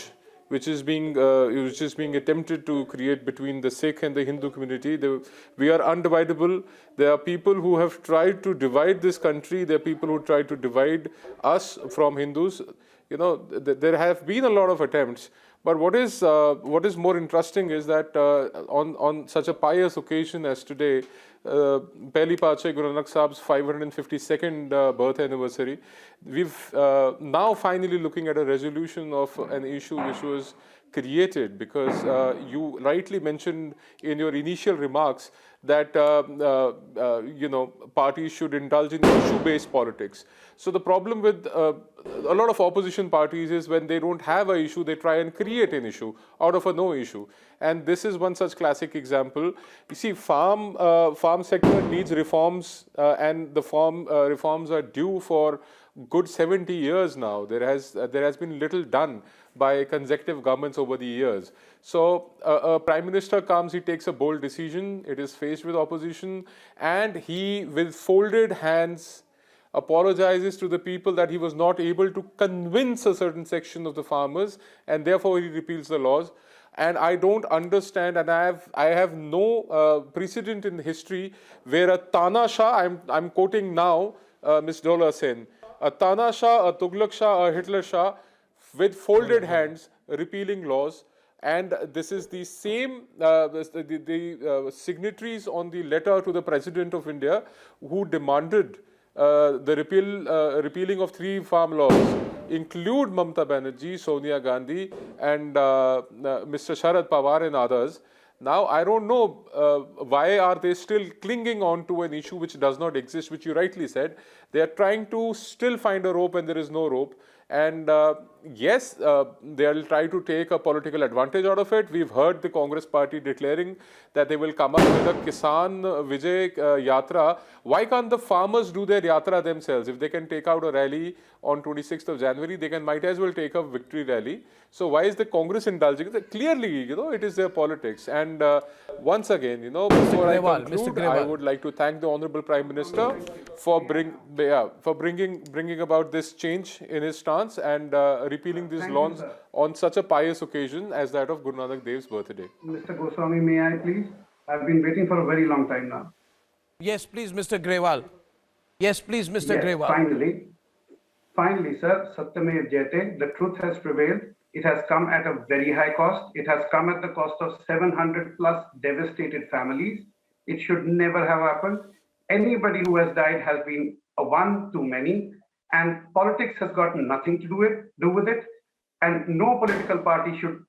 which is being attempted to create between the Sikh and the Hindu community. We are undividable. There are people who have tried to divide this country. There are people who try to divide us from Hindus. There have been a lot of attempts, but what is more interesting is that on such a pious occasion as today, Pehli Paatshah Guru Nanak Sahib's 552nd birth anniversary, we've now finally looking at a resolution of an issue which was created because you rightly mentioned in your initial remarks that parties should indulge in issue-based politics. So the problem with a lot of opposition parties is when they don't have an issue, they try and create an issue out of a no issue. And this is one such classic example. You see, farm sector needs reforms, and the reforms are due for good 70 years now. There has been little done by consecutive governments over the years. So a prime minister comes, he takes a bold decision, it is faced with opposition, and he, with folded hands, apologizes to the people that he was not able to convince a certain section of the farmers, and therefore he repeals the laws. And I don't understand, and I have no precedent in history where a Tanashah, I'm quoting now Ms. Dola Sen, a Tanashah, a Tughlaq Shah, a Hitler Shah, with folded hands, repealing laws. And this is the same signatories on the letter to the President of India who demanded the repealing of 3 farm laws include Mamata Banerjee, Sonia Gandhi, and Mr. Sharad Pawar and others. Now, I don't know why are they still clinging on to an issue which does not exist, which you rightly said. They are trying to still find a rope when there is no rope. And yes, they'll try to take a political advantage out of it. We've heard the Congress party declaring that they will come up with a Kisan Vijay Yatra. Why can't the farmers do their Yatra themselves? If they can take out a rally on 26th of January, they might as well take a victory rally. So why is the Congress indulging? Clearly, it is their politics. And once again, before I conclude, I would like to thank the Honorable Prime Minister for bringing about this change in his stance and repealing these laws on such a pious occasion as that of Guru Nanak Dev's birthday. Mr. Goswami, may I please? I've been waiting for a very long time now. Yes, please, Mr. Grewal. Yes, please, Mr. Yes, Grewal. Finally, sir, Satyamev Jayate, the truth has prevailed. It has come at a very high cost. It has come at the cost of 700 plus devastated families. It should never have happened. Anybody who has died has been a one too many, and politics has got nothing to do with it. And no political party should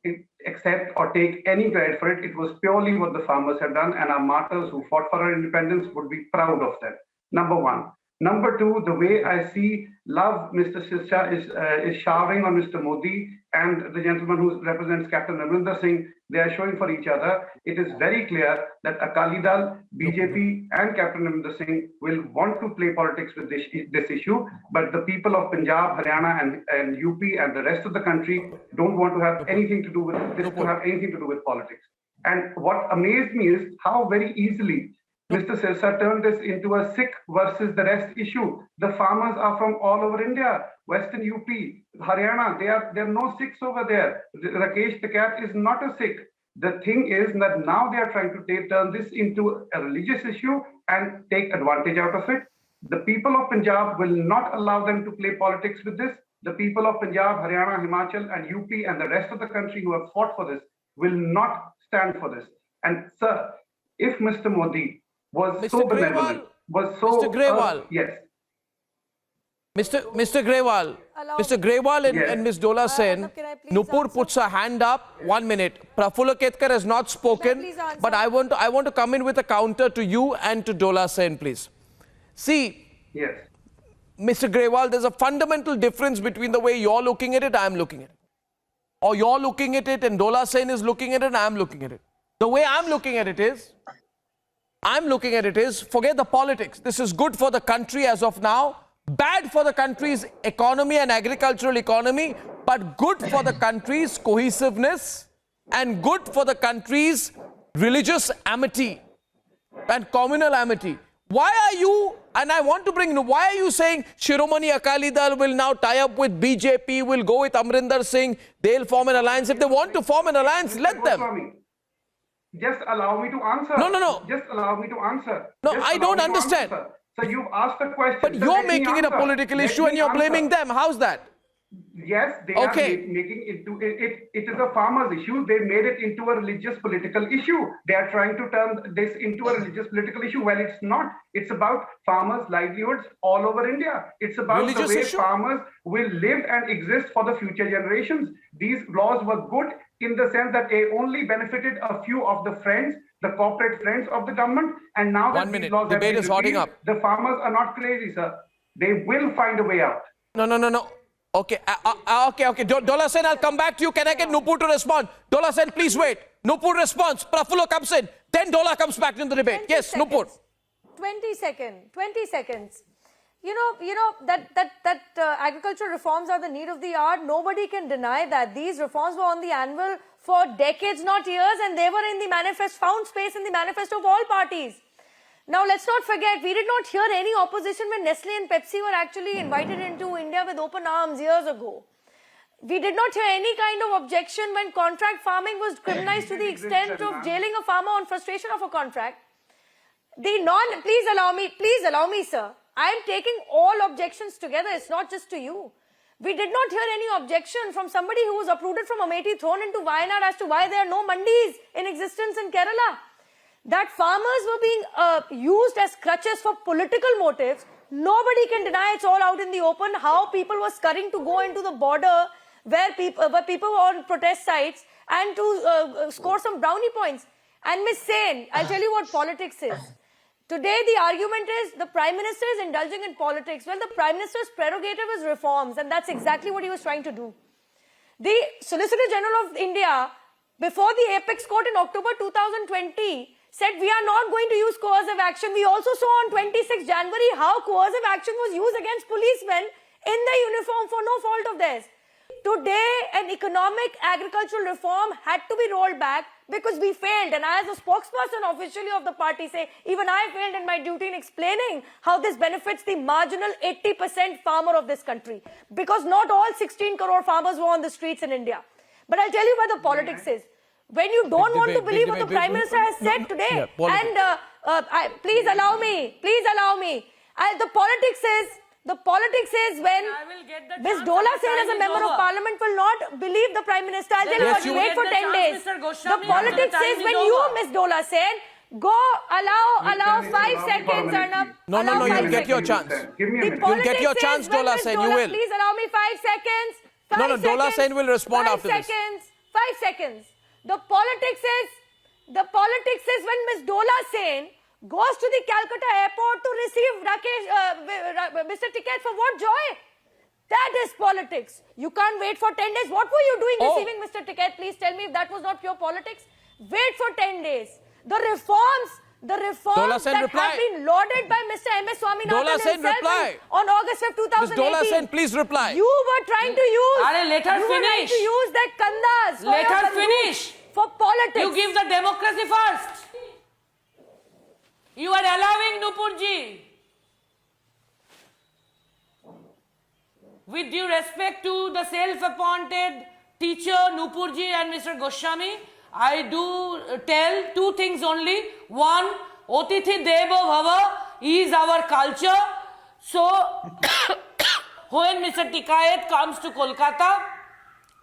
accept or take any credit for it. It was purely what the farmers had done, and our martyrs who fought for our independence would be proud of that. Number one. Number two, the way I see love Mr. Sirsa is showering on Mr. Modi and the gentleman who represents Captain Amrinder Singh, they are showing for each other. It is very clear that Akali Dal, BJP and Captain Amrinder Singh will want to play politics with this issue, but the people of Punjab, Haryana and UP and the rest of the country don't want to have anything to do with this, to have anything to do with politics. And what amazed me is how very easily Mr. Sirsa turned this into a Sikh versus the rest issue. The farmers are from all over India, Western UP, Haryana. There are no Sikhs over there. Rakesh Tikat is not a Sikh. The thing is that now they are trying to turn this into a religious issue and take advantage out of it. The people of Punjab will not allow them to play politics with this. The people of Punjab, Haryana, Himachal and UP and the rest of the country who have fought for this will not stand for this. And sir, if Mr. Modi was Mr. so Grewal, benevolent, was so... Mr. Grewal. Yes. Mr. Grewal. Mr. Grewal and Ms. Dola Sen, Nupur puts her hand up. 1 minute. Prafulla Ketkar has not spoken, but I want to come in with a counter to you and to Dola Sen, please. See, yes, Mr. Grewal, there's a fundamental difference between the way you're looking at it, I'm looking at it. Or you're looking at it and Dola Sen is looking at it and I'm looking at it. The way I'm looking at it is, forget the politics. This is good for the country as of now, bad for the country's economy and agricultural economy, but good for the country's cohesiveness and good for the country's religious amity and communal amity. Why are you, and I want to bring, why are you saying Shiromani Akali Dal will now tie up with BJP, will go with Amrinder Singh, they'll form an alliance? If they want to form an alliance, let them. Just allow me to answer. No. Just allow me to answer. No, I don't understand. So you've asked a question. But you're making it a political issue and you're blaming them. How's that? Yes, they are making it is a farmers' issue. They made it into a religious political issue. They are trying to turn this into a religious political issue. Well, it's not. It's about farmers' livelihoods all over India. It's about religious the way farmers will live and exist for the future generations. These laws were good in the sense that they only benefited a few of the friends, the corporate friends of the government. And now that these laws have been repealed, the farmers are not crazy, sir. They will find a way out. No. Okay. Dola Sen, I'll come back to you. Can I get Nupur to respond? Dola Sen, please wait. Nupur responds. Prafulla comes in. Then Dola comes back into the debate. Yes, Nupur. 20 seconds. You know that agricultural reforms are the need of the hour. Nobody can deny that. These reforms were on the anvil for decades, not years, and they were in the manifesto, found space in the manifesto of all parties. Now, let's not forget, we did not hear any opposition when Nestle and Pepsi were actually invited into India with open arms years ago. We did not hear any kind of objection when contract farming was criminalized to the extent of jailing a farmer on frustration of a contract. Please allow me, sir. I am taking all objections together. It's not just to you. We did not hear any objection from somebody who was uprooted from Amethi, thrown into Wayanad as to why there are no mandis in existence in Kerala. That farmers were being used as crutches for political motives Nobody can deny it's all out in the open how people were scurrying to go into the border where people were on protest sites and to score some brownie points. And Ms. Sen, I'll tell you what politics is. Today the argument is the Prime Minister is indulging in politics. Well, the Prime Minister's prerogative is reforms, and that's exactly what he was trying to do. The Solicitor General of India, before the Apex Court in October 2020, said we are not going to use coercive action. We also saw on 26 January how coercive action was used against policemen in their uniform for no fault of theirs. Today, an economic agricultural reform had to be rolled back because we failed. And I, as a spokesperson officially of the party, say, even I failed in my duty in explaining how this benefits the marginal 80% farmer of this country. Because not all 16 crore farmers were on the streets in India. But I'll tell you where the politics is. When you don't want to believe what the Prime Minister has said today, please allow me. The politics is when Ms. Dola Sen as a member of parliament will not believe the Prime Minister. I'll tell you what, wait for 10 days. The politics is when you, Ms. Dola Sen, go allow 5 seconds, Arnab. No, you'll get your chance. You'll get your chance, Dola Sen, you will. Please allow me 5 seconds. No, Dola Sen will respond after this. 5 seconds. The politics is when Ms. Dola Sen goes to the Calcutta airport to receive Mr. Ticket for what joy? That is politics. You can't wait for 10 days. What were you doing receiving Mr. Ticket? Please tell me if that was not pure politics. Wait for 10 days. The reforms that have been lauded by Mr. M.S. Swaminathan himself on August 5, 2018. Ms. Dola Sen, please reply. You were trying to use finish. that kandas Let her finish. For politics. You give the democracy first. You are allowing Nupurji. With due respect to the self-appointed teacher Nupurji and Mr. Goswami, I do tell 2 things only. One, Otithi Devo Bhava is our culture. So, when Mr. Tikayat comes to Kolkata,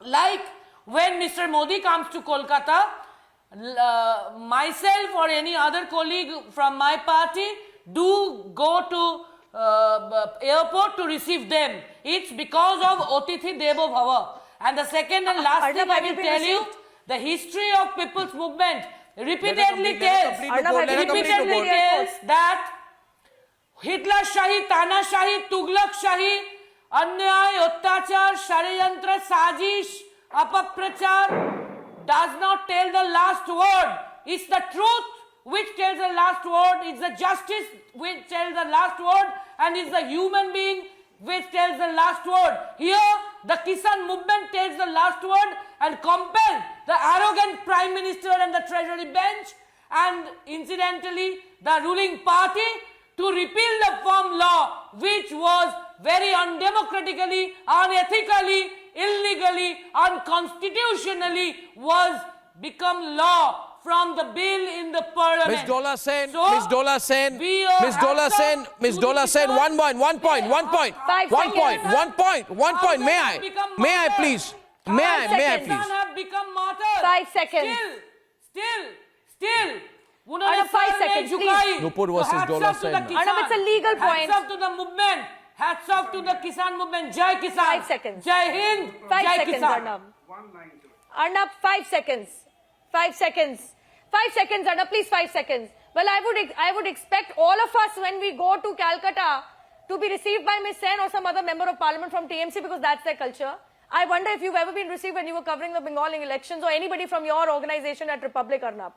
like when Mr. Modi comes to Kolkata, myself or any other colleague from my party do go to airport to receive them. It's because of Otithi Devo Bhava. And the second and last thing I will tell you, the history of people's movement repeatedly tells that Hitler Shahi, Tana Shahi, Tughlaq Shahi, Anyay, Ottachar, Shariyantra, Sajish, Apaprachar does not tell the last word. It's the truth which tells the last word. It's the justice which tells the last word. And it's the human being which tells the last word. Here, the Kisan movement tells the last word and compel the arrogant Prime Minister and the Treasury bench and incidentally the ruling party to repeal the farm law which was very undemocratically, unethically, illegally, unconstitutionally was become law from the bill in the parliament. Ms. Dola Sen, So, Ms. Dola Sen, we Ms. Dola Sen, Ms. Dola Sen, one point. May I please? May I please? Have become martyrs. 5 seconds. Still. Arnab, 5 seconds, please. Nupur versus Dola Sen. Arnab, it's a legal point. Hats off to the movement. Hats off to the Kisan movement. Jai Kisan. 5 seconds. Jai Hind. 5 Jai seconds, Kisan. Arnab. Arnab, 5 seconds. 5 seconds. 5 seconds, Arnab, please 5 seconds. Well, I would expect all of us when we go to Calcutta to be received by Ms. Sen or some other member of parliament from TMC because that's their culture. I wonder if you've ever been received when you were covering the Bengal elections or anybody from your organization at Republic, Arnab.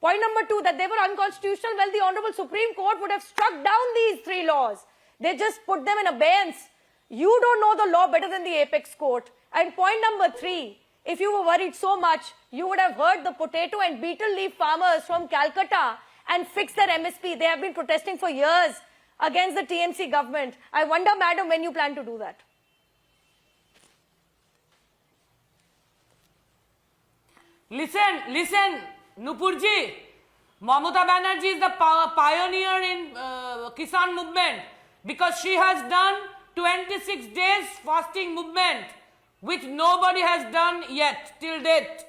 Point number 2, that they were unconstitutional. Well, the Honorable Supreme Court would have struck down these 3 laws. They just put them in abeyance. You don't know the law better than the Apex Court. And point number 3, if you were worried so much, you would have heard the potato and beetle leaf farmers from Calcutta and fixed their MSP. They have been protesting for years against the TMC government. I wonder, madam, when you plan to do that. Listen, Nupurji. Mamata Banerjee is the pioneer in Kisan movement because she has done 26 days fasting movement, which nobody has done yet till date.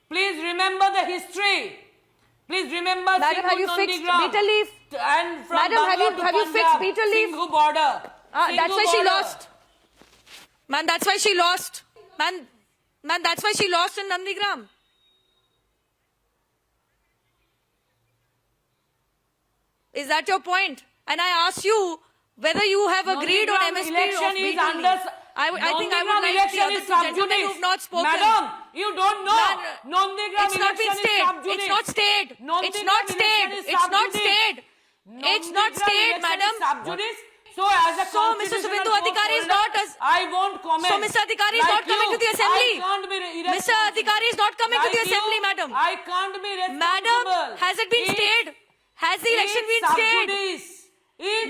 Please remember the history. Please remember Madam, have you fixed betel leaf? and from Madam, Bangla to have you fixed Punjab, betel leaf? Singhu border. That's why she lost. Man, that's why she lost. Man, that's why she lost in Nandigram. Is that your point? And I asked you whether you have agreed on MSP election of is betel under. leaf. I think I would like the election other is two gentlemen who have not spoken. Madam, you don't know. Nondigram It's not been election is stayed. sub judice. It's not stayed. It's Nondigram not stayed. election is It's sub not judice. stayed. It's not Nondigram stayed, election madam. is sub judice. So as a So Mr. constitutional Subindu court Adhikari is holder, not as. I won't comment. So Mr. Adhikari is Like not coming you, to the assembly. I can't be Mr. Adhikari is not coming to the Like you, assembly, madam. I can't be responsible. Madam, has it been stayed? Has the election been stayed?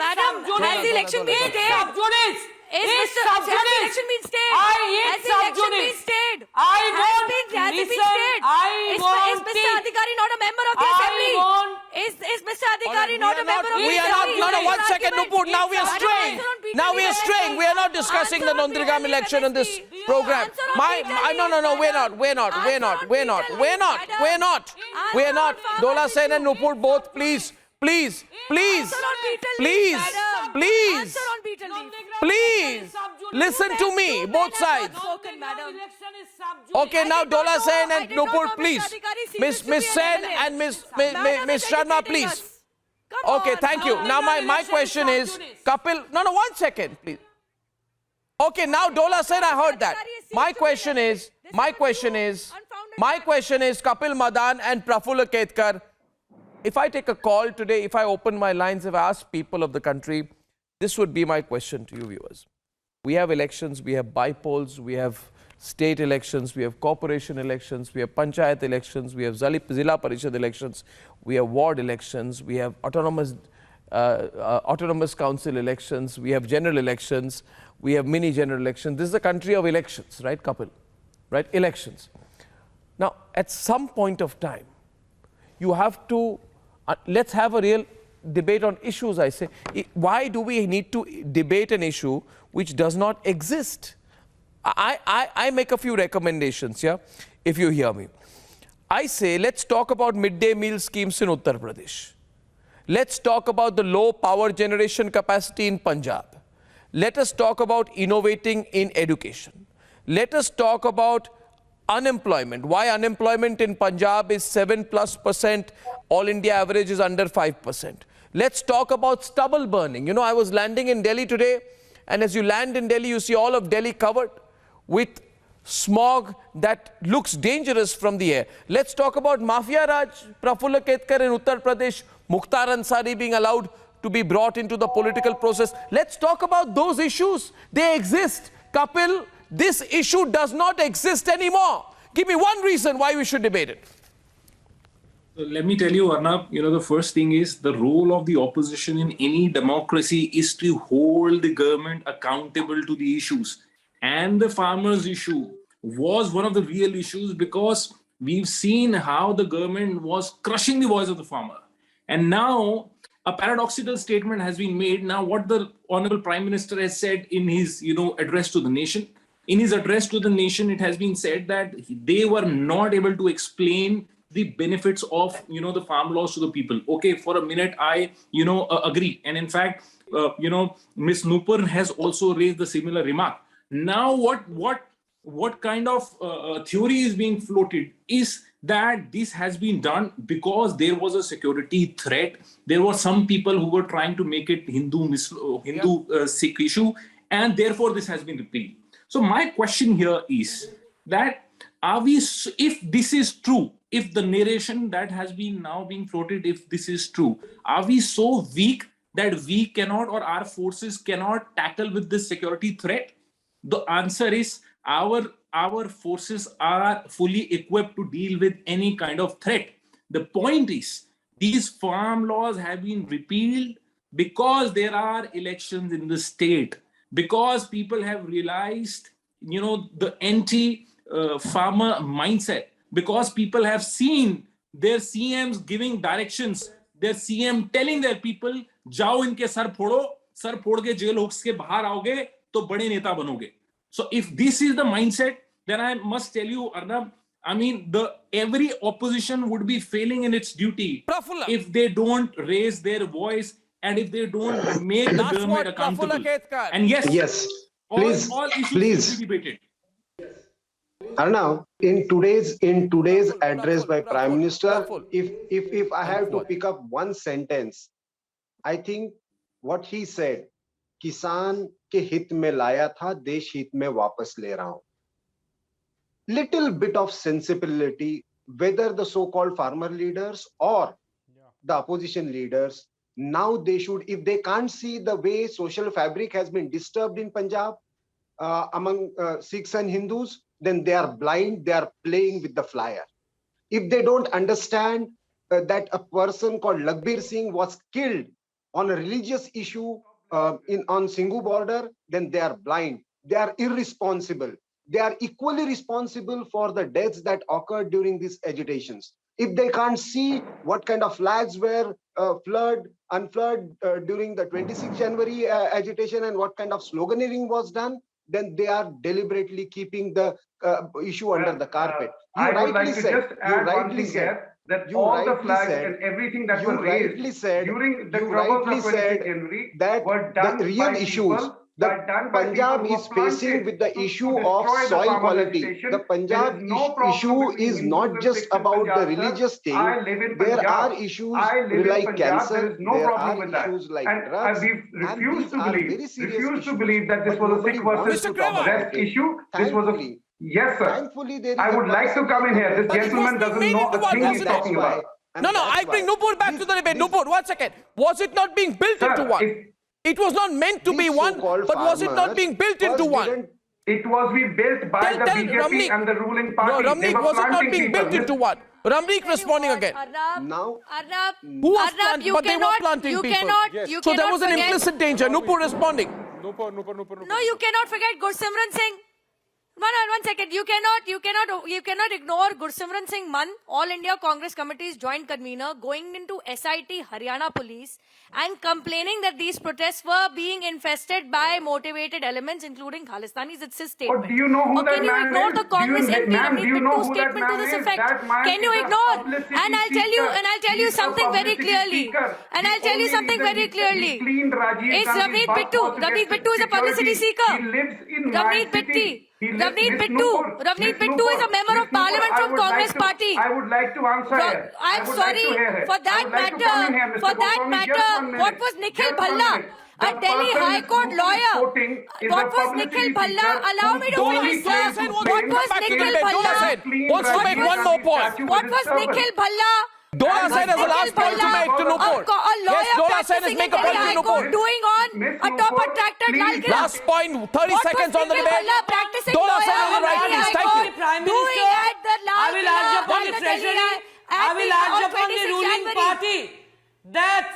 Madam, has the election been stayed? Sub judice. Has It's the sub judice. election been stayed? Has the election been stayed? I Has won't it been listen. stayed? I Is won't Mr. teach. Adhikari not a member of the I assembly? won't. Is Mr. Adhikari not a member of the We are assembly? not. No, one second, Nupur. Now we are straying. Now we are straying. We are not discussing the Nondigram election in this program. No, we're not. Dola Sen and Nupur both, please. Please. Listen to me, both sides. Okay, now Dola Sen and Nupur, please. Miss Sen and Miss Sharma, please. Okay, thank you. Now my question is, Kapil, no, 1 second, please. Okay, now Dola Sen, I heard that. My question is, Kapil Madan and Prafulla Ketkar, if I take a call today, if I open my lines, if I ask people of the country, this would be my question to you viewers. We have elections, we have bypolls, we have state elections, we have corporation elections, we have panchayat elections, we have Zilla Parishad elections, we have ward elections, we have autonomous council elections, we have general elections, we have mini general elections. This is a country of elections, right, Kapil? Right? Elections. Now, at some point of time, you have to, let's have a real debate on issues, I say. Why do we need to debate an issue which does not exist? I make a few recommendations, yeah, if you hear me. I say, let's talk about midday meal schemes in Uttar Pradesh. Let's talk about the low power generation capacity in Punjab. Let us talk about innovating in education. Let us talk about unemployment. Why unemployment in Punjab is 7+%, all India average is under 5%. Let's talk about stubble burning. You know, I was landing in Delhi today, and as you land in Delhi, you see all of Delhi covered with smog that looks dangerous from the air. Let's talk about Mafia Raj, Prafulla Ketkar in Uttar Pradesh, Mukhtar Ansari being allowed to be brought into the political process. Let's talk about those issues. They exist. Kapil, this issue does not exist anymore. Give me one reason why we should debate it. Let me tell you, Arnab, the first thing is the role of the opposition in any democracy is to hold the government accountable to the issues. And the farmers' issue was one of the real issues because we've seen how the government was crushing the voice of the farmer. And now a paradoxical statement has been made. Now, what the Honorable Prime Minister has said in his, address to the nation, in his address to the nation, it has been said that they were not able to explain the benefits of, the farm laws to the people. Okay, for a minute, I, agree. And in fact, Ms. Nupur has also raised the similar remark. Now, what kind of theory is being floated is that this has been done because there was a security threat. There were some people who were trying to make it Sikh issue, and therefore this has been repealed. So my question here is that if this is true, if the narration that has been now being floated, if this is true, are we so weak that we cannot or our forces cannot tackle with this security threat? The answer is our forces are fully equipped to deal with any kind of threat. The point is, these farm laws have been repealed because there are elections in the state, because people have realized, the anti-farmer mindset, because people have seen their CMs giving directions, their CM telling their people, जाओ इनके sir फोड़ के jail hoax के बाहर आओगे तो बड़े नेता बनोगे. So if this is the mindset, then I must tell you, Arnab, I mean, every opposition would be failing in its duty if they don't raise their voice and if they don't make the government accountable. And yes, please, all issues please. will be debated. Arnav, in today's address by Prime Minister, if I have to pick up one sentence, I think what he said, किसान के हित में लाया था, देश हित में वापस ले रहा हूं. Little bit of sensibility, whether the so-called farmer leaders or the opposition leaders, now they should, if they can't see the way social fabric has been disturbed in Punjab among Sikhs and Hindus, then they are blind, they are playing with the flyer. If they don't understand that a person called Lakhbir Singh was killed on a religious issue on Singhu border, then they are blind. They are irresponsible. They are equally responsible for the deaths that occurred during these agitations. If they can't see what kind of flags were unfurled during the 26th January agitation and what kind of sloganeering was done, then they are deliberately keeping the issue under the carpet. I would like to just add one thing here, that all the flags and everything that was raised during the troubles of 26th January were done the real by issues people, that Punjab is facing with the issue of soil quality. The Punjab issue is not just about the religious thing. There are issues like cancer, there are issues like drugs, we refuse to believe that this was a Sikh versus rest issue. This was a yes, sir. Thankfully, I would like to come in here. This gentleman doesn't know the thing he's talking about. No, I bring Nupur back to the debate. Nupur, 1 second. Was it not being built into one? It was not meant to be one, but was it not being built into one? It was being built by the BJP and the ruling party. No, Ramneek, was it not being built into one? Ramneek responding again. Now, who was planting? But they were planting people. So there was an implicit danger. Nupur responding. No, you cannot forget Gursimran Singh. One second. You cannot ignore Gursimran Singh Mann, All India Congress Committee's joint convener, going into SIT Haryana Police and complaining that these protests were being infested by motivated elements, including Khalistanis. It's his statement. But do you know who that man is? Can you ignore the Congress MP Ramneek Bittu's statement to this effect? Can you ignore? And I'll tell you something very clearly. And I'll tell you something very clearly. It's Ramneek Bittu. Ramneek Bittu is a publicity seeker. Ramneek Bittu is a member of parliament from Congress party. I would like to answer. I'm sorry. For that matter, what was Nikhil Bhalla? A Delhi High Court lawyer. What was Nikhil Bhalla? Allow me to finish, sir. What was Nikhil Bhalla? Wants to make one more point. What was Nikhil Bhalla? Dola Sen has a last point to make to Nupur. Yes, Dola Sen has make a point to Nupur. Doing on atop a tractor Lal Killa. Last point, 30 seconds on the debate. Dola Sen has the right piece. Thank you. Doing at the Lal I will urge upon the treasury. I will urge upon the ruling party that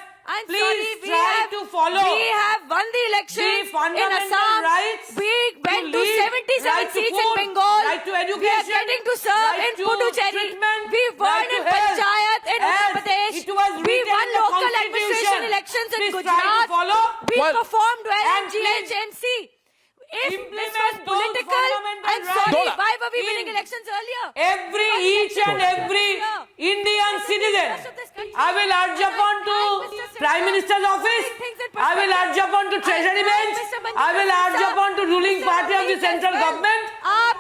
please try to follow. We have won the elections in Assam. We went to 77 seats in Bengal. Right to education. We are getting to serve in Puducherry. We won in Panchayat in Uttar Pradesh. We won local administration elections in Gujarat. We performed well in GHMC. If this was political, I'm sorry, why were we winning elections earlier? Each and every Indian citizen, I will urge upon to Prime Minister's office, I will urge upon to Treasury bench, I will urge upon to ruling party of the central government,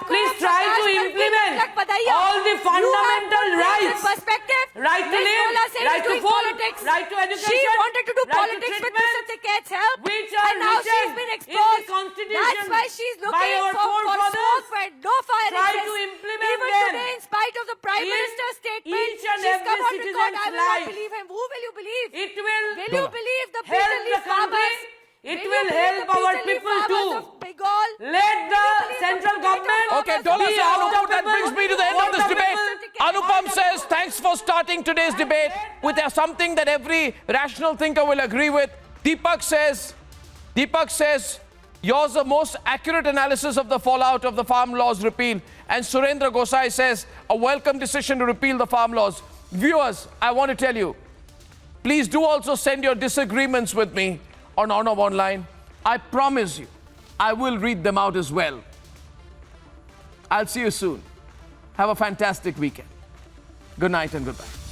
please try to implement all the fundamental rights, right to live, right to vote, right to education, she wanted to do politics with Mr. Tiket's help, and now she's been exposed. That's why she's looking for smoke, but no fire exists. Even today, in spite of the Prime Minister's statement, she's come on record. I will not believe him. Who will you believe? Will you believe the bitterly farmers? It will help our people too. Let the central government. Okay, Dola Sen, Anupam, that brings me to the end of this debate. Anupam says, thanks for starting today's debate with something that every rational thinker will agree with. Deepak says, yours the most accurate analysis of the fallout of the farm laws repeal. And Surendra Gosai says, a welcome decision to repeal the farm laws. Viewers, I want to tell you, please do also send your disagreements with me on Arnav Online. I promise you, I will read them out as well. I'll see you soon. Have a fantastic weekend. Good night and goodbye.